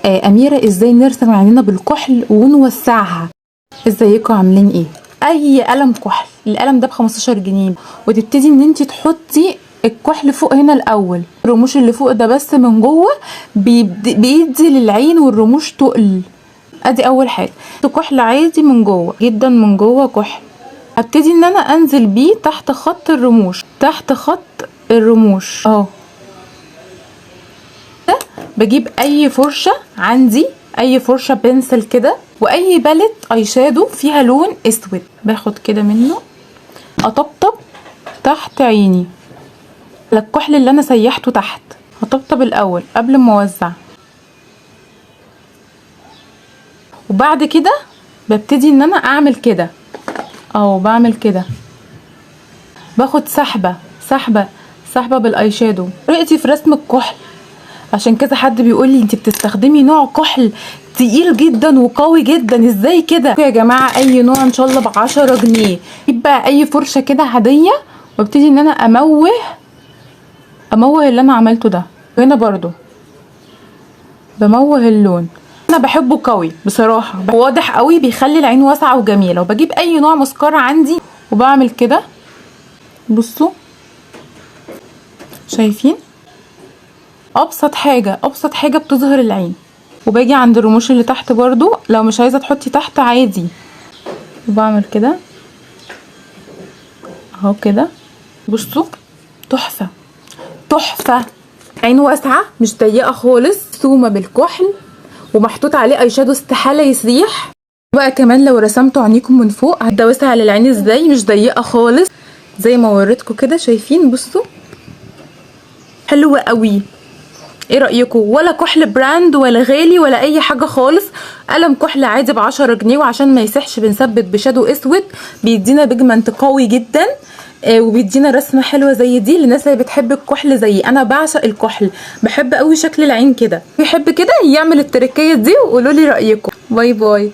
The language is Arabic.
أميرة ازاي نرسم عينينا بالكحل ونوسعها. ازيكم عاملين ايه؟ اي قلم كحل، القلم ده ب15 جنيه، وتبتدي ان انت تحطي الكحل فوق هنا الاول، الرموش اللي فوق ده بس من جوه بيدي للعين والرموش تقل. ادي اول حاجه، كحل عادي من جوه جدا، من جوه كحل. هبتدي ان انا انزل بيه تحت خط الرموش، تحت خط الرموش اهو. بجيب اي فرشه عندي، اي فرشه بنسل كده، واي باليت اي شادو فيها لون اسود، باخد كده منه اطبطب تحت عيني على الكحل اللي انا سيحته تحت. هطبطب الاول قبل ما اوزع، وبعد كده ببتدي ان انا اعمل كده اهو، بعمل كده، باخد سحبه سحبه سحبه بالاي شادو. طريقتي في رسم الكحل، عشان كذا حد بيقول لي انت بتستخدمي نوع كحل تقيل جدا وقوي جدا، ازاي كده يا جماعه؟ اي نوع ان شاء الله ب10 جنيه. اجيب بقى اي فرشه كده عاديه، وابتدي ان انا اموه اللي انا عملته ده. هنا برضو بموه اللون، انا بحبه قوي بصراحه، واضح قوي، بيخلي العين واسعه وجميله. وبجيب اي نوع مسكره عندي وبعمل كده، بصوا شايفين؟ ابسط حاجه بتظهر العين. وباجي عند الرموش اللي تحت برضو، لو مش عايزه تحطي تحت عادي، وبعمل كده اهو كده. بصوا تحفه تحفه، عين واسعه مش ضيقه خالص، مرسومه بالكحل ومحطوط عليه اي شادو استحاله يسيح. بقى كمان لو رسمتوا عينيكم من فوق ده واسع على العين ازاي، مش ضيقه خالص زي ما وريتكم كده. شايفين؟ بصوا حلوه قوي. ايه رأيكم؟ ولا كحل براند ولا غالي ولا اي حاجة خالص، قلم كحل عادي ب10 جنيه، وعشان ما يسحش بنثبت بشادو اسود، بيدينا بيجمنت قوي جدا، وبيدينا رسمة حلوة زي دي للناس اللي بتحب الكحل زي انا. بعشق الكحل، بحب قوي شكل العين كده. يحب كده يعمل التركية دي، وقولوا لي رأيكم. باي باي.